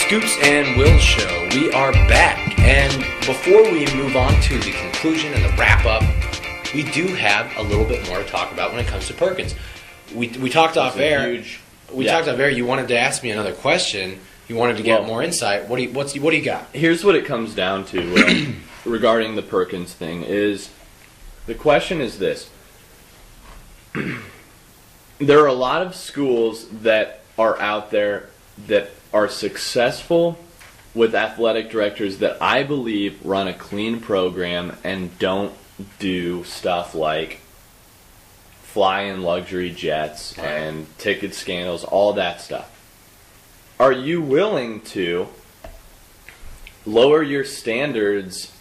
Scoops and Will Show. We are back, and before we move on to the conclusion and the wrap-up, we do have a little bit more to talk about when it comes to Perkins. We talked off air. Talked off air. You wanted to ask me another question. You wanted to get more insight. What do you got? Here's what it comes down to regarding the Perkins thing. Is the question is this: there are a lot of schools that are out there that are successful with athletic directors that I believe run a clean program and don't do stuff like fly in luxury jets and ticket scandals, all that stuff. Are you willing to lower your standards?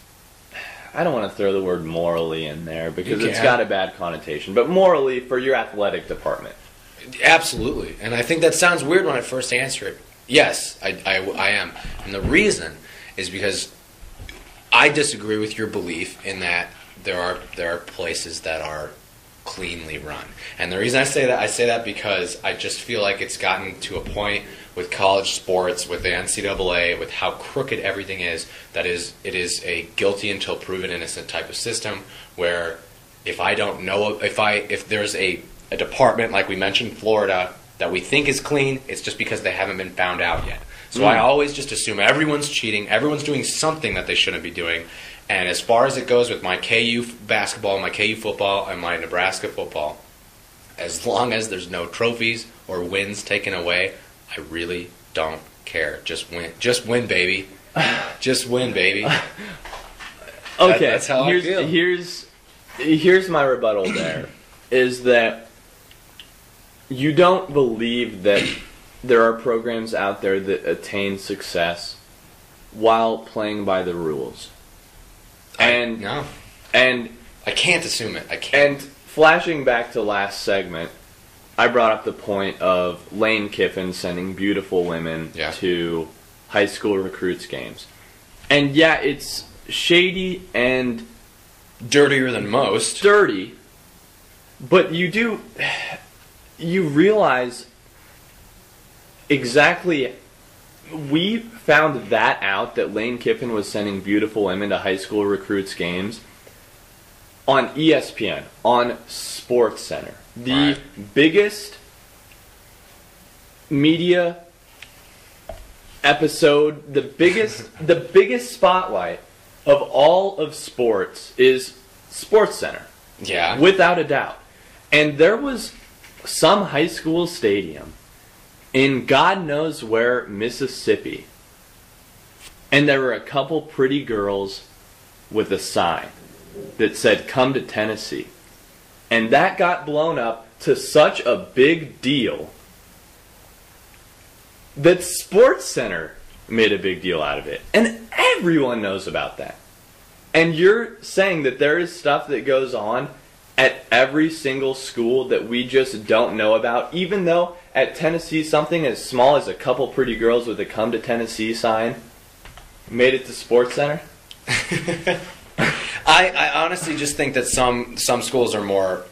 I don't want to throw the word morally in there because it's got a bad connotation, but morally for your athletic department. Absolutely. And I think that sounds weird when I first answer it. Yes, I am. And the reason is because I disagree with your belief in that there are places that are cleanly run. And the reason I say that because I just feel like it's gotten to a point with college sports, with the NCAA, with how crooked everything is, it is a guilty until proven innocent type of system where if I don't know, if there's a department like we mentioned, Florida, that we think is clean, it's just because they haven't been found out yet. So I always just assume everyone's cheating, everyone's doing something that they shouldn't be doing. And as far as it goes with my KU basketball, my KU football, and my Nebraska football, as long as there's no trophies or wins taken away, I really don't care. Just win. Just win, baby. Just win, baby. Okay, that's how I feel. Here's my rebuttal there, is that you don't believe that there are programs out there that attain success while playing by the rules. No. And I can't assume it. I can't. And flashing back to last segment, I brought up the point of Lane Kiffin sending beautiful women to high school recruits games. And yeah, it's shady and dirtier than most. Dirty. But you realize exactly. We found that out, that Lane Kiffin was sending beautiful women to high school recruits games on ESPN, on SportsCenter. The biggest media episode, the biggest spotlight of all of sports is SportsCenter. Yeah. Without a doubt. And there was some high school stadium in God knows where, Mississippi, and there were a couple pretty girls with a sign that said, "Come to Tennessee." And that got blown up to such a big deal that SportsCenter made a big deal out of it. And everyone knows about that. And you're saying that there is stuff that goes on at every single school that we just don't know about, even though at Tennessee something as small as a couple pretty girls with a "Come to Tennessee" sign made it to SportsCenter? I honestly just think that some schools are more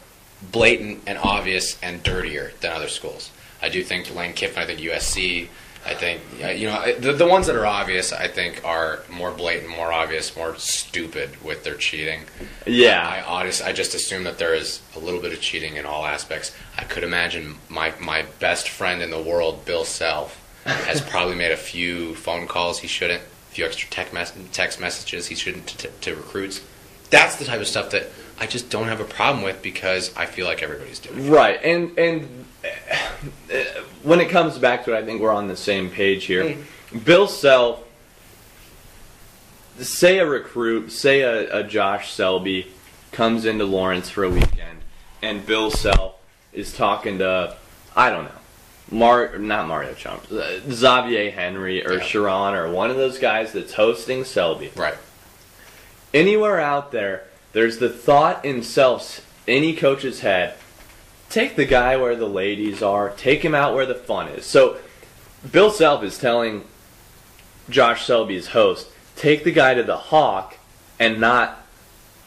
blatant and obvious and dirtier than other schools. I do think Lane Kiffin, I think USC, I think, the ones that are obvious, I think, are more blatant, more obvious, more stupid with their cheating. Yeah. I just assume that there is a little bit of cheating in all aspects. I could imagine my best friend in the world, Bill Self, has probably made a few phone calls he shouldn't, a few extra text messages he shouldn't to recruits. That's the type of stuff that I just don't have a problem with because I feel like everybody's doing it. Right, and when it comes back to it, I think we're on the same page here. Bill Self, say a recruit, say a Josh Selby comes into Lawrence for a weekend, and Bill Self is talking to, I don't know, not Mario Chalmers, Xavier Henry or Sharon or one of those guys that's hosting Selby. Right. Anywhere out there, there's the thought in any coach's head, take the guy where the ladies are, take him out where the fun is. So Bill Self is telling Josh Selby's host, take the guy to the Hawk and not,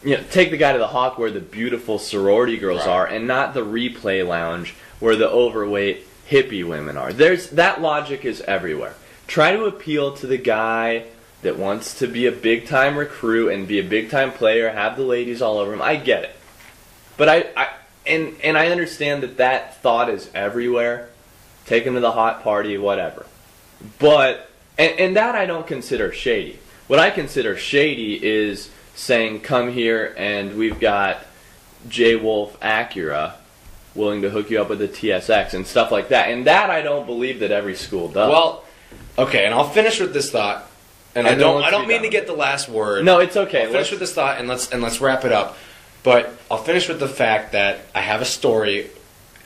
take the guy to the Hawk where the beautiful sorority girls are and not the replay lounge where the overweight hippie women are. That logic is everywhere. try to appeal to the guy that wants to be a big-time recruit and be a big-time player, have the ladies all over him. I get it. But I understand that thought is everywhere. Take him to the hot party, whatever. But, and that I don't consider shady. What I consider shady is saying, come here and we've got J. Wolf Acura willing to hook you up with a TSX and stuff like that. And that I don't believe that every school does. Well, okay, and I'll finish with this thought. And I don't mean to get the last word. No, it's okay. I'll finish with this thought and let's wrap it up. But I'll finish with the fact that I have a story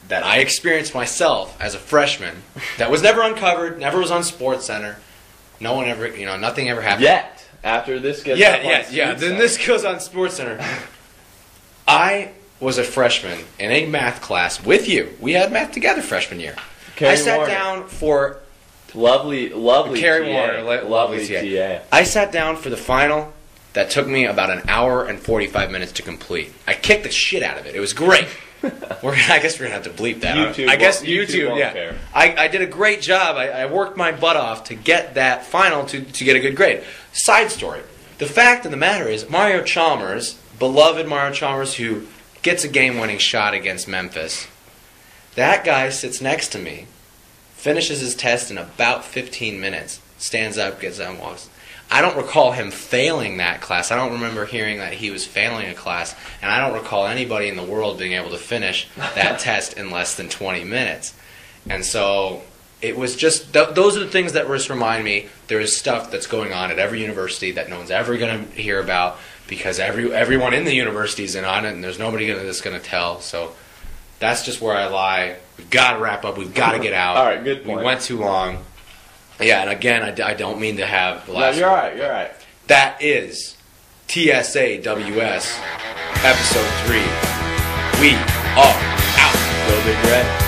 that I experienced myself as a freshman that was never uncovered, never was on SportsCenter. No one ever, nothing ever happened. Yet, after this gets then this goes on SportsCenter. I was a freshman in a math class with you. We had math together freshman year. I sat down for lovely Carrie TA. Warner, lovely TA. I sat down for the final that took me about an hour and 45 minutes to complete. I kicked the shit out of it. It was great. I guess we're going to have to bleep that. YouTube, yeah. Care. I did a great job. I worked my butt off to get that final to get a good grade. Side story. The fact of the matter is, Mario Chalmers, beloved Mario Chalmers, who gets a game-winning shot against Memphis, that guy sits next to me, finishes his test in about 15 minutes, stands up, gets out and walks. I don't recall him failing that class. I don't remember hearing that he was failing a class, and I don't recall anybody in the world being able to finish that test in less than 20 minutes. And so it was just, those are the things that just remind me there is stuff that's going on at every university that no one's ever going to hear about because everyone in the university is in on it, and there's nobody that's going to tell. So that's just where I lie. We've got to wrap up. We've got to get out. All right, good point. We went too long. Yeah, and again, I don't mean to have the last. No, you're right. You're right. That is TSAWS Episode 3. We are out. Go Big Red.